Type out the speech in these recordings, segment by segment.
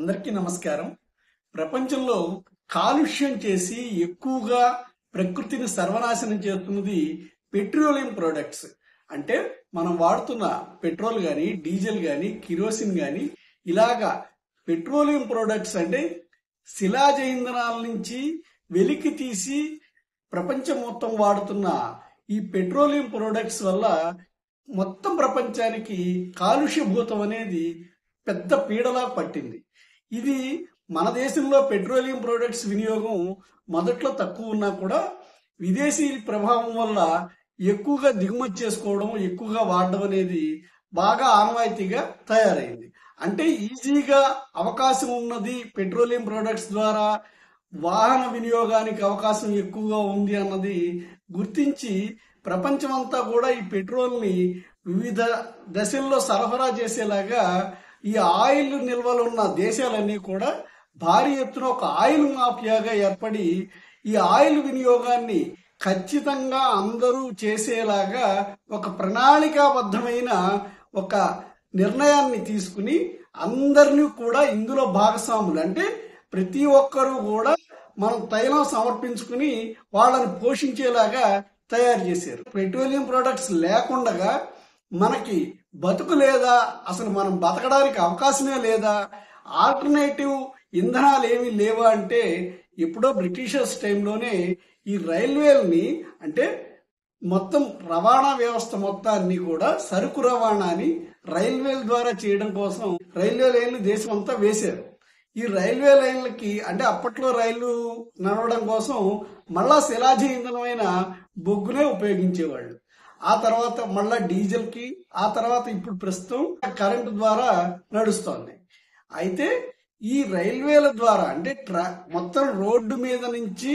అందరికీ నమస్కారం. ప్రపంచంలో కాలుష్యం చేసి ఎక్కువగా ప్రకృతిని సర్వనాశనం చేస్తున్నది పెట్రోలియం ప్రొడక్ట్స్. అంటే మనం వాడుతున్న పెట్రోల్ గాని, డీజిల్ గాని, కిరోసిన్ గాని ఇలాగా పెట్రోలియం ప్రొడక్ట్స్ అంటే శిలాజ ఇంధనాల నుంచి వెలికి తీసి ప్రపంచం మొత్తం వాడుతున్న ఈ పెట్రోలియం ప్రొడక్ట్స్ వల్ల మొత్తం ప్రపంచానికి కాలుష్యభూతం అనేది పెద్ద పీడలా పట్టింది. ఇది మన దేశంలో పెట్రోలియం ప్రొడక్ట్స్ వినియోగం మొదట్లో తక్కువ ఉన్నా కూడా విదేశీ ప్రభావం వల్ల ఎక్కువగా దిగుమతి చేసుకోవడం, ఎక్కువగా వాడడం అనేది బాగా ఆనవాయితీగా తయారైంది. అంటే ఈజీగా అవకాశం ఉన్నది పెట్రోలియం ప్రొడక్ట్స్ ద్వారా వాహన వినియోగానికి అవకాశం ఎక్కువగా ఉంది అన్నది గుర్తించి ప్రపంచమంతా కూడా ఈ పెట్రోల్ని వివిధ దశల్లో సరఫరా చేసేలాగా ఈ ఆయిల్ నిల్వలు ఉన్న దేశాలన్నీ కూడా భారీ ఎత్తున ఒక ఆయిల్ మాఫియాగా ఏర్పడి ఈ ఆయిల్ వినియోగాన్ని ఖచ్చితంగా అందరూ చేసేలాగా ఒక ప్రణాళికాబద్ధమైన ఒక నిర్ణయాన్ని తీసుకుని అందరినీ కూడా ఇందులో భాగస్వాములు అంటే ప్రతి ఒక్కరూ కూడా మనం తైలం సమర్పించుకుని వాళ్ళని పోషించేలాగా తయారు చేశారు. పెట్రోలియం ప్రొడక్ట్స్ లేకుండా మనకి బతుకు లేదా, అసలు మనం బతకడానికి అవకాశమే లేదా, ఆల్టర్నేటివ్ ఇంధనాలు ఏమీ లేవా అంటే ఎప్పుడో బ్రిటిషర్స్ టైంలోనే ఈ రైల్వేలని అంటే మొత్తం రవాణా వ్యవస్థ మొత్తాన్ని కూడా సరుకు రవాణాని రైల్వేల ద్వారా చేయడం కోసం రైల్వే లైన్లు దేశం అంతా వేశారు. ఈ రైల్వే లైన్లకి అంటే అప్పట్లో రైలు నడవడం కోసం మళ్ళా శిలాజ ఇంధనమైన బొగ్గునే ఉపయోగించేవాళ్ళు. ఆ తర్వాత మళ్ళా డీజిల్ కి, ఆ తర్వాత ఇప్పుడు ప్రస్తుతం కరెంటు ద్వారా నడుస్తోంది. అయితే ఈ రైల్వేల ద్వారా అంటే మొత్తం రోడ్డు మీద నుంచి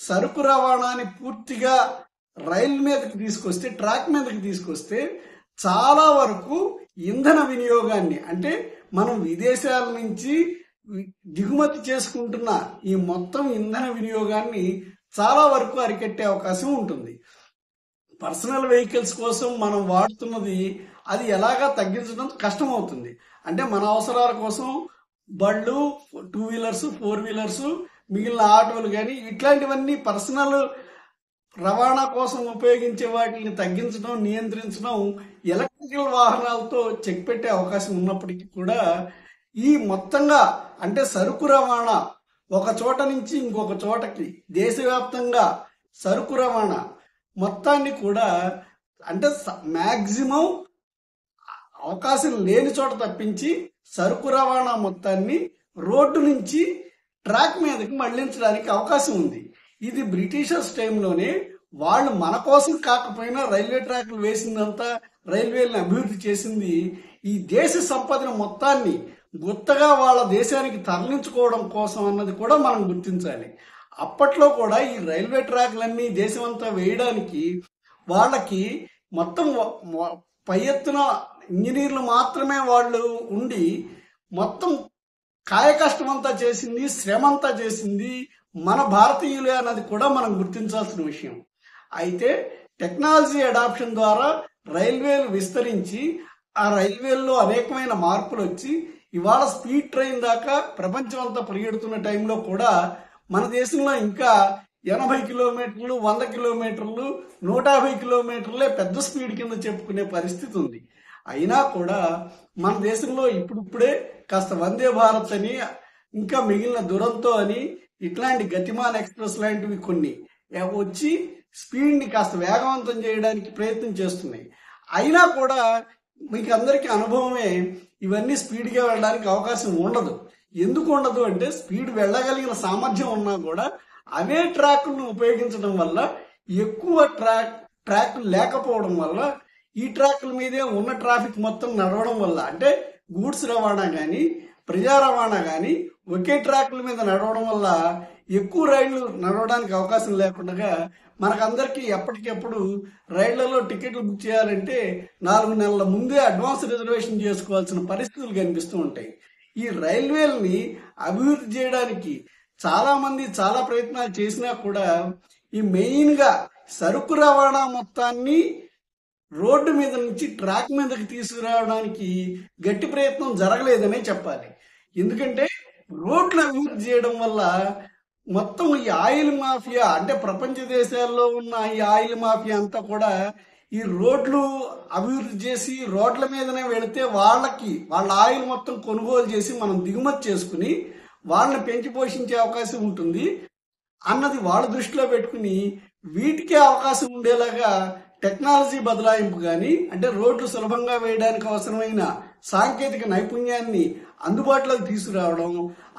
సరుకు రవాణాని పూర్తిగా రైలు మీదకి తీసుకొస్తే, ట్రాక్ మీదకి తీసుకొస్తే చాలా వరకు ఇంధన వినియోగాన్ని అంటే మనం విదేశాల నుంచి దిగుమతి చేసుకుంటున్న ఈ మొత్తం ఇంధన వినియోగాన్ని చాలా వరకు అరికట్టే అవకాశం ఉంటుంది. పర్సనల్ వెహికల్స్ కోసం మనం వాడుతున్నది అది ఎలాగా తగ్గించడం కష్టం అవుతుంది. అంటే మన అవసరాల కోసం బళ్ళు, 2 వీలర్స్, 4 వీలర్స్, మిగిలిన ఆటోలు కానీ ఇట్లాంటివన్నీ పర్సనల్ రవాణా కోసం ఉపయోగించే వాటిని తగ్గించడం, నియంత్రించడం ఎలక్ట్రికల్ వాహనాలతో చెక్ పెట్టే అవకాశం ఉన్నప్పటికీ కూడా ఈ మొత్తంగా అంటే సరుకు రవాణా ఒక చోట నుంచి ఇంకొక చోటకి దేశవ్యాప్తంగా సరుకు రవాణా మొత్తాన్ని కూడా అంటే మ్యాక్సిమం అవకాశం లేని చోట తప్పించి సరుకు రవాణా మొత్తాన్ని రోడ్డు నుంచి ట్రాక్ మీదకి మళ్లించడానికి అవకాశం ఉంది. ఇది బ్రిటిషర్స్ టైంలోనే వాళ్ళు మన కోసం కాకపోయినా రైల్వే ట్రాక్లు వేసిందంతా, రైల్వేలను అభివృద్ధి చేసింది ఈ దేశ సంపదను మొత్తాన్ని గుత్తగా వాళ్ళ దేశానికి తరలించుకోవడం కోసం అన్నది కూడా మనం గుర్తించాలి. అప్పట్లో కూడా ఈ రైల్వే ట్రాక్లన్నీ దేశమంతా వేయడానికి వాళ్ళకి మొత్తం పై ఎత్తున ఇంజనీర్లు మాత్రమే వాళ్ళు ఉండి మొత్తం కాయకష్టం అంతా చేసింది, శ్రమ అంతా చేసింది మన భారతీయులే అన్నది కూడా మనం గుర్తించాల్సిన విషయం. అయితే టెక్నాలజీ అడాప్షన్ ద్వారా రైల్వేలు విస్తరించి ఆ రైల్వేల్లో అనేకమైన మార్పులు వచ్చి ఇవాళ స్పీడ్ ట్రైన్ దాకా ప్రపంచం అంతా పరిగెడుతున్న టైంలో కూడా మన దేశంలో ఇంకా 80 కిలోమీటర్లు, 100 కిలోమీటర్లు, 150 కిలోమీటర్లే పెద్ద స్పీడ్ కింద చెప్పుకునే పరిస్థితి ఉంది. అయినా కూడా మన దేశంలో ఇప్పుడిప్పుడే కాస్త వందే భారత్ అని, ఇంకా మిగిలిన దురంతో అని, ఇట్లాంటి గతిమాన్ ఎక్స్ప్రెస్ లాంటివి కొన్ని వచ్చి స్పీడ్ని కాస్త వేగవంతం చేయడానికి ప్రయత్నం చేస్తున్నాయి. అయినా కూడా మీకు అందరికీ అనుభవమే, ఇవన్నీ స్పీడ్గా వెళ్ళడానికి అవకాశం ఉండదు. ఎందుకు ఉండదు అంటే స్పీడ్ వెళ్ళగలిగిన సామర్థ్యం ఉన్నా కూడా అవే ట్రాక్లను ఉపయోగించడం వల్ల ఎక్కువ ట్రాక్ లేకపోవడం వల్ల ఈ ట్రాక్ల మీదే ఉన్న ట్రాఫిక్ మొత్తం నడవడం వల్ల అంటే గూడ్స్ రవాణా కానీ, ప్రజా రవాణా కానీ ఒకే ట్రాక్ల మీద నడవడం వల్ల ఎక్కువ రైళ్లు నడవడానికి అవకాశం లేకుండా మనకందరికీ ఎప్పటికెప్పుడు రైళ్లలో టికెట్లు బుక్ చేయాలంటే 4 నెలల ముందే అడ్వాన్స్ రిజర్వేషన్ చేసుకోవాల్సిన పరిస్థితులు కనిపిస్తూ ఉంటాయి. ఈ రైల్వేలని అభివృద్ధి చేయడానికి చాలా మంది చాలా ప్రయత్నాలు చేసినా కూడా ఈ మెయిన్ గా సరుకు రవాణా మొత్తాన్ని రోడ్డు మీద నుంచి ట్రాక్ మీదకి తీసుకురావడానికి గట్టి ప్రయత్నం జరగలేదనే చెప్పాలి. ఎందుకంటే రోడ్లు అభివృద్ధి చేయడం వల్ల మొత్తం ఈ ఆయిల్ మాఫియా అంటే ప్రపంచ దేశాల్లో ఉన్న ఈ ఆయిల్ మాఫియా అంతా కూడా ఈ రోడ్లు అభివృద్ధి చేసి రోడ్ల మీదనే వెళితే వాళ్ళ ఆయిల్ మొత్తం కొనుగోలు చేసి మనం దిగుమతి చేసుకుని వాళ్ళని పెంచి పోషించే అవకాశం ఉంటుంది అన్నది వాళ్ళ దృష్టిలో పెట్టుకుని వీటికే అవకాశం ఉండేలాగా టెక్నాలజీ బదలాయింపు కానీ అంటే రోడ్లు సులభంగా వేయడానికి అవసరమైన సాంకేతిక నైపుణ్యాన్ని అందుబాటులోకి తీసుకురావడం,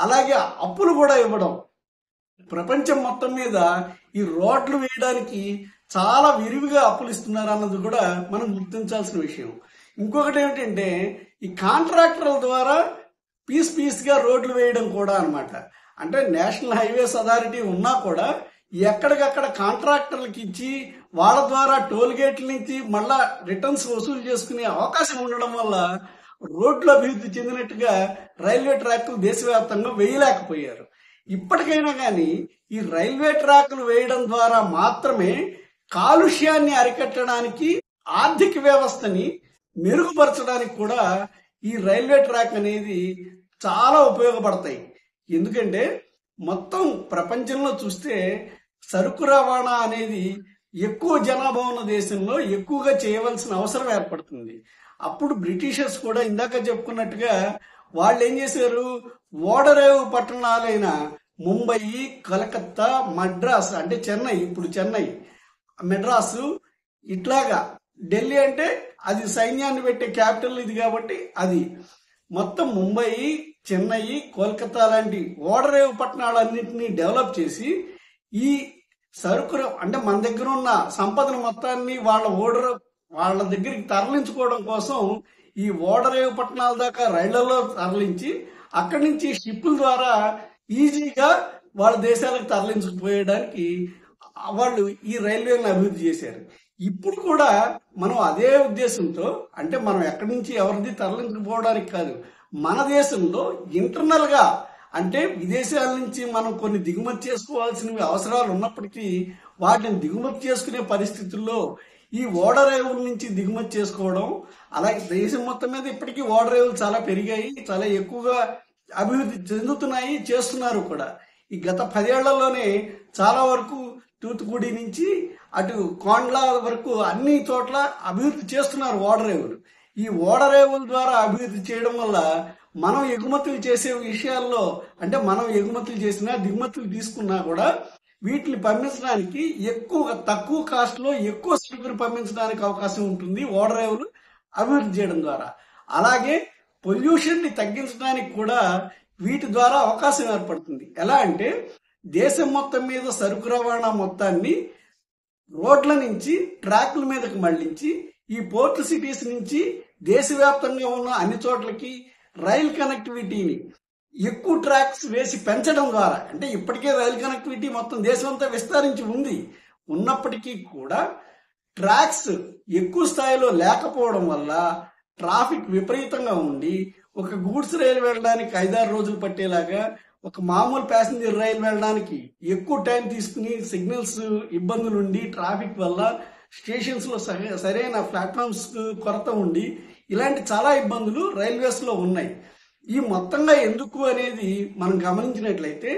అలాగే అప్పులు కూడా ఇవ్వడం. ప్రపంచం మొత్తం మీద ఈ రోడ్లు వేయడానికి చాలా విరివిగా అప్పులు ఇస్తున్నారు అన్నది కూడా మనం గుర్తించాల్సిన విషయం. ఇంకొకటి ఏమిటంటే ఈ కాంట్రాక్టర్ల ద్వారా పీస్ గా రోడ్లు వేయడం కూడా అన్నమాట. అంటే నేషనల్ హైవేస్ అథారిటీ ఉన్నా కూడా ఎక్కడికక్కడ కాంట్రాక్టర్లకు ఇచ్చి వాళ్ళ ద్వారా టోల్ గేట్ల నుంచి మళ్ళా రిటర్న్స్ వసూలు చేసుకునే అవకాశం ఉండడం వల్ల రోడ్లు అభివృద్ధి చెందినట్టుగా రైల్వే ట్రాక్లు దేశవ్యాప్తంగా వేయలేకపోయారు. ఇప్పటికైనా కానీ ఈ రైల్వే ట్రాక్లు వేయడం ద్వారా మాత్రమే కాలుష్యాన్ని అరికట్టడానికి, ఆర్థిక వ్యవస్థని మెరుగుపరచడానికి కూడా ఈ రైల్వే ట్రాక్ అనేది చాలా ఉపయోగపడతాయి. ఎందుకంటే మొత్తం ప్రపంచంలో చూస్తే సరుకు రవాణా అనేది ఎక్కువ జనాభా ఉన్న దేశంలో ఎక్కువగా చేయవలసిన అవసరం ఏర్పడుతుంది. అప్పుడు బ్రిటిషర్స్ కూడా ఇందాక చెప్పుకున్నట్టుగా వాళ్ళు ఏం చేశారు, ఓడరేవు పట్టణాలైన ముంబై, కలకత్తా, మద్రాస్ అంటే చెన్నై, ఇప్పుడు చెన్నై, మెడ్రాసు, ఇట్లాగా ఢిల్లీ అంటే అది సైన్యాన్ని పెట్టే క్యాపిటల్ ఇది కాబట్టి అది మొత్తం ముంబై, చెన్నై, కోల్కతా లాంటి ఓడరేవు పట్టణాలన్నింటినీ డెవలప్ చేసి ఈ సరుకు అంటే మన దగ్గర ఉన్న సంపదను మొత్తాన్ని వాళ్ళ దగ్గరికి తరలించుకోవడం కోసం ఈ ఓడరేవు పట్టణాల దాకా రైళ్లలో తరలించి అక్కడి నుంచి షిప్పుల ద్వారా ఈజీగా వాళ్ళ దేశాలకు తరలించుకుపోయడానికి వాళ్ళు ఈ రైల్వేలను అభివృద్ధి చేశారు. ఇప్పుడు కూడా మనం అదే ఉద్దేశంతో అంటే మనం ఎక్కడి నుంచి ఎవరిది తరలించుకుపోవడానికి కాదు, మన దేశంలో ఇంటర్నల్ గా అంటే విదేశాల నుంచి మనం కొన్ని దిగుమతి చేసుకోవాల్సిన అవసరాలు ఉన్నప్పటికీ వాటిని దిగుమతి చేసుకునే పరిస్థితుల్లో ఈ ఓడరేవుల నుంచి దిగుమతి చేసుకోవడం, అలాగే దేశం మొత్తం మీద ఇప్పటికీ ఓడరేవులు చాలా పెరిగాయి, చాలా ఎక్కువగా అభివృద్ధి చెందుతున్నాయి, చేస్తున్నారు కూడా. ఈ గత 10 ఏళ్లలోనే చాలా వరకు తూతుకుడి నుంచి అటు కోండ్ల వరకు అన్ని చోట్ల అభివృద్ధి చేస్తున్నారు ఓడరేవులు. ఈ ఓడరేవుల ద్వారా అభివృద్ధి చేయడం వల్ల మనం ఎగుమతులు చేసే విషయాల్లో అంటే మనం ఎగుమతులు చేసినా దిగుమతులు తీసుకున్నా కూడా వీటిని పంపించడానికి తక్కువ కాస్ట్ లో ఎక్కువ సరుకులు పంపించడానికి అవకాశం ఉంటుంది ఓడరేవులు అభివృద్ధి చేయడం ద్వారా. అలాగే పొల్యూషన్ ని తగ్గించడానికి కూడా వీటి ద్వారా అవకాశం ఏర్పడుతుంది. ఎలా అంటే దేశం మొత్తం మీద సరుకు రవాణా మొత్తాన్ని రోడ్ల నుంచి ట్రాక్ల మీదకి మళ్లించి ఈ పోర్ట్ సిటీస్ నుంచి దేశవ్యాప్తంగా ఉన్న అన్ని చోట్లకి రైల్ కనెక్టివిటీని ఎక్కువ ట్రాక్స్ వేసి పెంచడం ద్వారా అంటే ఇప్పటికే రైల్ కనెక్టివిటీ మొత్తం దేశమంతా విస్తరించి ఉన్నప్పటికీ కూడా ట్రాక్స్ ఎక్కువ స్థాయిలో లేకపోవడం వల్ల ట్రాఫిక్ విపరీతంగా ఉండి ఒక గూడ్స్ రైలు వెళ్ళడానికి 5-6 రోజులు పట్టేలాగా ఒక మామూలు ప్యాసింజర్ రైలు వెళ్ళడానికి ఎక్కువ టైం తీసుకుని సిగ్నల్స్ ఇబ్బందులు ఉండి ట్రాఫిక్ వల్ల స్టేషన్స్ లో సరైన ప్లాట్ఫామ్స్ కొరత ఉండి ఇలాంటి చాలా ఇబ్బందులు రైల్వేస్ లో ఉన్నాయి. ఈ మొత్తంగా ఎందుకు అనేది మనం గమనించినట్లయితే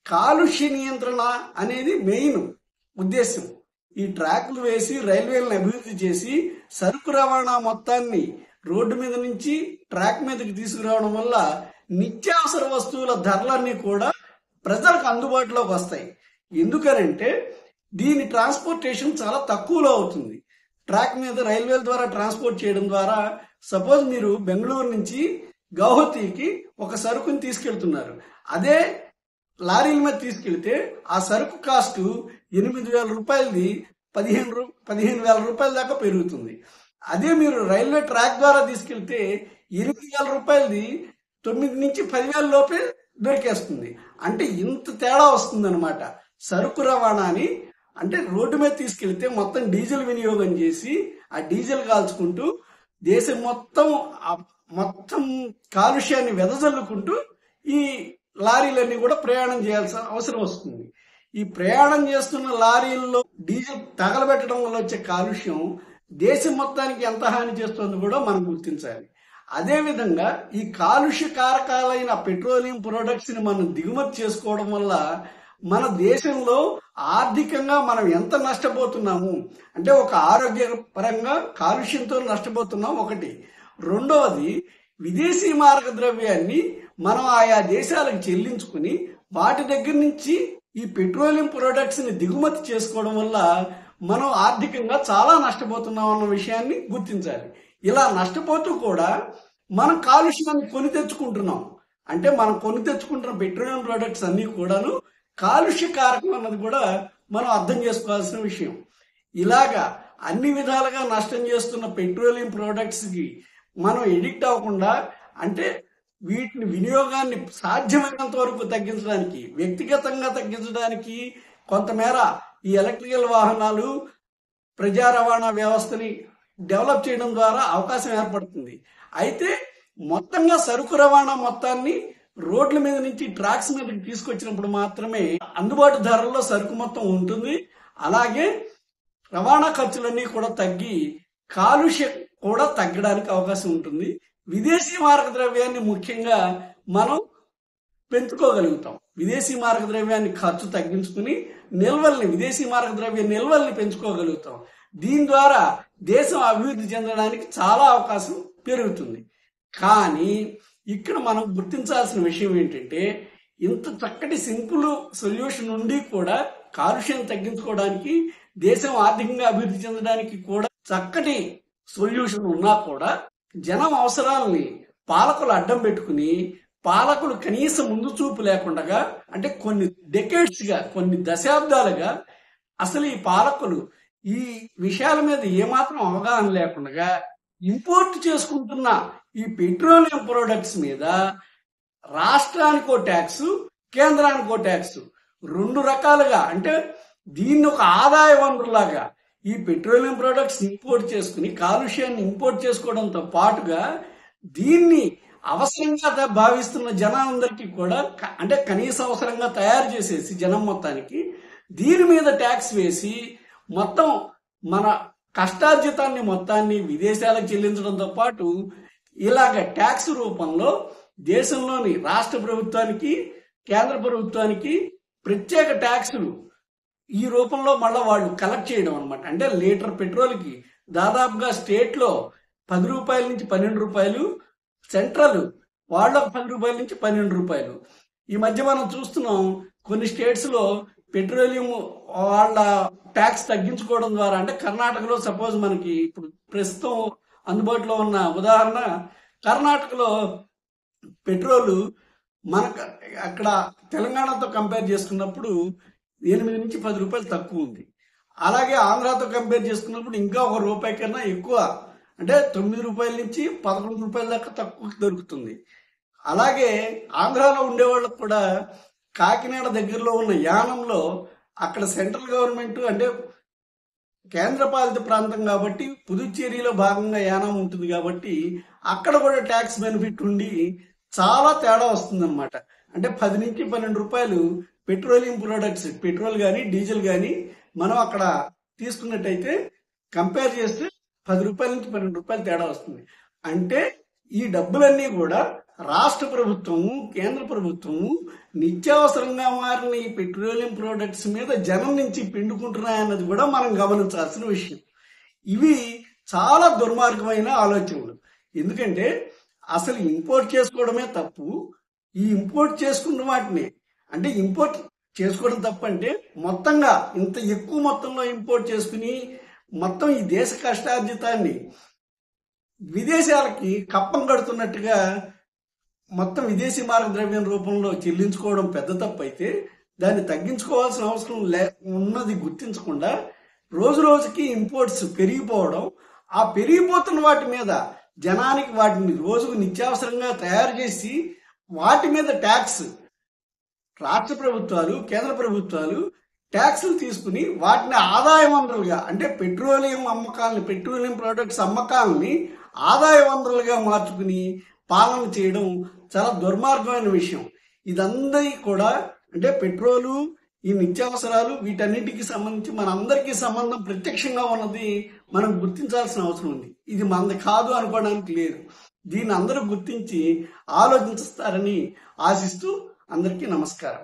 కాలుష్య నియంత్రణ అనేది మెయిన్ ఉద్దేశం. ఈ ట్రాక్లు వేసి రైల్వేలను అభివృద్ధి చేసి సరుకు రవాణా మొత్తాన్ని రోడ్డు మీద నుంచి ట్రాక్ మీదకి తీసుకురావడం వల్ల నిత్యావసర వస్తువుల ధరలన్నీ కూడా ప్రజలకు అందుబాటులోకి వస్తాయి. ఎందుకనంటే దీని ట్రాన్స్పోర్టేషన్ చాలా తక్కువలో అవుతుంది. ట్రాక్ మీద రైల్వేల ద్వారా ట్రాన్స్పోర్ట్ చేయడం ద్వారా సపోజ్ మీరు బెంగళూరు నుంచి గౌహతికి ఒక సరుకుని తీసుకెళ్తున్నారు, అదే లారీల మీద తీసుకెళ్తే ఆ సరుకు కాస్ట్ 8,000 రూపాయలది 15,000 రూపాయల దాకా పెరుగుతుంది. అదే మీరు రైల్వే ట్రాక్ ద్వారా తీసుకెళ్తే 8,000 రూపాయలది 9 నుంచి 10,000 లోపే దొరికేస్తుంది. అంటే ఇంత తేడా వస్తుంది అనమాట. సరుకు రవాణాని అంటే రోడ్డు మీద తీసుకెళ్తే మొత్తం డీజిల్ వినియోగం చేసి ఆ డీజిల్ కాల్చుకుంటూ దేశం మొత్తం కాలుష్యాన్ని వెదజల్లుకుంటూ ఈ లారీలన్నీ కూడా ప్రయాణం చేయాల్సిన అవసరం వస్తుంది. ఈ ప్రయాణం చేస్తున్న లారీల్లో డీజిల్ తగలబెట్టడం వల్ల వచ్చే కాలుష్యం దేశం మొత్తానికి ఎంత హాని చేస్తుందో కూడా మనం గుర్తించాలి. అదేవిధంగా ఈ కాలుష్య కారకాలైన పెట్రోలియం ప్రొడక్ట్స్ ని మనం దిగుమతి చేసుకోవడం వల్ల మన దేశంలో ఆర్థికంగా మనం ఎంత నష్టపోతున్నాము అంటే ఒక ఆరోగ్యపరంగా కాలుష్యంతో నష్టపోతున్నాం ఒకటి. రెండవది విదేశీ మారక ద్రవ్యాన్ని మనం ఆయా దేశాలకు చెల్లించుకుని వాటి దగ్గర నుంచి ఈ పెట్రోలియం ప్రొడక్ట్స్ ని దిగుమతి చేసుకోవడం వల్ల మనం ఆర్థికంగా చాలా నష్టపోతున్నాం అన్న విషయాన్ని గుర్తించాలి. ఇలా నష్టపోతూ కూడా మనం కాలుష్యాన్ని కొని తెచ్చుకుంటున్నాం. అంటే మనం కొని తెచ్చుకుంటున్న పెట్రోలియం ప్రొడక్ట్స్ అన్ని కూడాను కాలుష్య కారకం అన్నది కూడా మనం అర్థం చేసుకోవాల్సిన విషయం. ఇలాగా అన్ని విధాలుగా నష్టం చేస్తున్న పెట్రోలియం ప్రొడక్ట్స్ కి మనం ఎడిక్ట్ అవ్వకుండా అంటే వీటిని వినియోగాన్ని సాధ్యమైనంత వరకు తగ్గించడానికి, వ్యక్తిగతంగా తగ్గించడానికి కొంతమేర ఈ ఎలక్ట్రికల్ వాహనాలు, ప్రజా రవాణా వ్యవస్థని డెవలప్ చేయడం ద్వారా అవకాశం ఏర్పడుతుంది. అయితే మొత్తంగా సరుకు రవాణా మొత్తాన్ని రోడ్ల మీద నుంచి ట్రాక్స్ మీదకి తీసుకొచ్చినప్పుడు మాత్రమే అందుబాటు ధరల్లో సరుకు మొత్తం ఉంటుంది. అలాగే రవాణా ఖర్చులన్నీ కూడా తగ్గి కాలుష్యం కూడా తగ్గడానికి అవకాశం ఉంటుంది. విదేశీ మారక ద్రవ్యాన్ని ముఖ్యంగా మనం పెంచుకోగలుగుతాం. విదేశీ మారక ద్రవ్యాన్ని ఖర్చు తగ్గించుకుని విదేశీ మారక ద్రవ్య నిల్వల్ని పెంచుకోగలుగుతాం. దీని ద్వారా దేశం అభివృద్ధి చెందడానికి చాలా అవకాశం పెరుగుతుంది. కానీ ఇక్కడ మనం గుర్తించాల్సిన విషయం ఏంటంటే ఇంత చక్కటి సింపుల్ సొల్యూషన్ ఉండి కూడా కాలుష్యం తగ్గించుకోవడానికి, దేశం ఆర్థికంగా అభివృద్ధి చెందడానికి కూడా చక్కటి సొల్యూషన్ ఉన్నా కూడా జనం అవసరాలని పాలకులు అడ్డం పెట్టుకుని పాలకులు కనీసం ముందు చూపు లేకుండా అంటే కొన్ని డెకేడ్స్ గా, కొన్ని దశాబ్దాలుగా అసలు ఈ పాలకులు ఈ విషయాల మీద ఏమాత్రం అవగాహన లేకుండా ఇంపోర్ట్ చేసుకుంటున్న ఈ పెట్రోలియం ప్రొడక్ట్స్ మీద రాష్ట్రానికో ట్యాక్స్, కేంద్రానికో ట్యాక్స్, రెండు రకాలుగా అంటే దీన్ని ఒక ఆదాయ వనరులాగా ఈ పెట్రోలియం ప్రొడక్ట్స్ ఇంపోర్ట్ చేసుకుని కాలుష్యాన్ని ఇంపోర్ట్ చేసుకోవడంతో పాటుగా దీన్ని అవసరంగా భావిస్తున్న జనాలందరికీ కూడా అంటే కనీస అవసరంగా తయారు చేసేసి జనం మొత్తానికి దీని మీద ట్యాక్స్ వేసి మొత్తం మన కష్టార్జితాన్ని మొత్తాన్ని విదేశాలకు చెల్లించడంతో పాటు ఇలాగ ట్యాక్స్ రూపంలో దేశంలోని రాష్ట్ర ప్రభుత్వానికి, కేంద్ర ప్రభుత్వానికి ప్రత్యేక ట్యాక్సులు ఈ రూపంలో మళ్ళీ వాళ్ళు కలెక్ట్ చేయడం అనమాట. అంటే లీటర్ పెట్రోల్కి దాదాపుగా స్టేట్ లో 10 రూపాయల నుంచి 12 రూపాయలు, సెంట్రల్ వాళ్ళకు 10 రూపాయల నుంచి 12 రూపాయలు. ఈ మధ్య మనం చూస్తున్నాం కొన్ని స్టేట్స్ లో పెట్రోలియం వాళ్ళ ట్యాక్స్ తగ్గించుకోవడం ద్వారా అంటే కర్ణాటకలో సపోజ్ మనకి ఇప్పుడు ప్రస్తుతం అందుబాటులో ఉన్న ఉదాహరణ కర్ణాటకలో పెట్రోల్ మనకు అక్కడ తెలంగాణతో కంపేర్ చేసుకున్నప్పుడు 8 నుంచి 10 రూపాయలు తక్కువ ఉంది. అలాగే ఆంధ్రాతో కంపేర్ చేసుకున్నప్పుడు ఇంకా ₹1 కన్నా ఎక్కువ అంటే 9 రూపాయల నుంచి 11 రూపాయల దాకా తక్కువ దొరుకుతుంది. అలాగే ఆంధ్రాలో ఉండేవాళ్ళకు కూడా కాకినాడ దగ్గరలో ఉన్న యానంలో అక్కడ సెంట్రల్ గవర్నమెంట్ అంటే కేంద్ర పాలిత ప్రాంతం కాబట్టి పుదుచ్చేరిలో భాగంగా యానం ఉంటుంది కాబట్టి అక్కడ కూడా ట్యాక్స్ బెనిఫిట్ ఉండి చాలా తేడా వస్తుంది అనమాట. అంటే 10 నుంచి 12 రూపాయలు పెట్రోలియం ప్రొడక్ట్స్, పెట్రోల్ కానీ డీజిల్ కానీ మనం అక్కడ తీసుకున్నట్టయితే కంపేర్ చేస్తే 10 రూపాయల నుంచి 12 రూపాయలు తేడా వస్తుంది. అంటే ఈ డబ్బులన్నీ కూడా రాష్ట్ర ప్రభుత్వము, కేంద్ర ప్రభుత్వము నిత్యావసరంగా మారిన ఈ పెట్రోలియం ప్రొడక్ట్స్ మీద జనం నుంచి పిండుకుంటున్నాయన్నది కూడా మనం గమనించాల్సిన విషయం. ఇవి చాలా దుర్మార్గమైన ఆలోచనలు. ఎందుకంటే అసలు ఇంపోర్ట్ చేసుకోవడమే తప్పు. ఈ ఇంపోర్ట్ చేసుకున్న వాటిని అంటే ఇంపోర్ట్ చేసుకోవడం తప్పంటే మొత్తంగా ఇంత ఎక్కువ మొత్తంలో ఇంపోర్ట్ చేసుకుని మొత్తం ఈ దేశ కష్టార్జితాన్ని విదేశాలకి కప్పం కడుతున్నట్టుగా మొత్తం విదేశీ మారక ద్రవ్యం రూపంలో చెల్లించుకోవడం పెద్ద తప్పు అయితే దాన్ని తగ్గించుకోవాల్సిన అవసరం ఉన్నది గుర్తించకుండా రోజు రోజుకి ఇంపోర్ట్స్ పెరిగిపోవడం, ఆ పెరిగిపోతున్న వాటి మీద జనానికి వాటిని రోజుకు నిత్యావసరంగా తయారు చేసి వాటి మీద ట్యాక్స్ రాష్ట్ర ప్రభుత్వాలు, కేంద్ర ప్రభుత్వాలు ట్యాక్సులు తీసుకుని వాటిని ఆదాయ వనరులుగా అంటే పెట్రోలియం ప్రొడక్ట్స్ అమ్మకాలని ఆదాయ వనరులుగా మార్చుకుని పాలన చేయడం చాలా దుర్మార్గమైన విషయం. ఇదందరి కూడా అంటే పెట్రోలు, ఈ నిత్యావసరాలు వీటన్నిటికి సంబంధించి మనందరికీ సంబంధం ప్రత్యక్షంగా ఉన్నది మనం గుర్తించాల్సిన అవసరం ఉంది. ఇది మనది కాదు అనుకోవడానికి లేదు. దీన్ని అందరూ గుర్తించి ఆలోచిస్తారని ఆశిస్తూ అందరికీ నమస్కారం.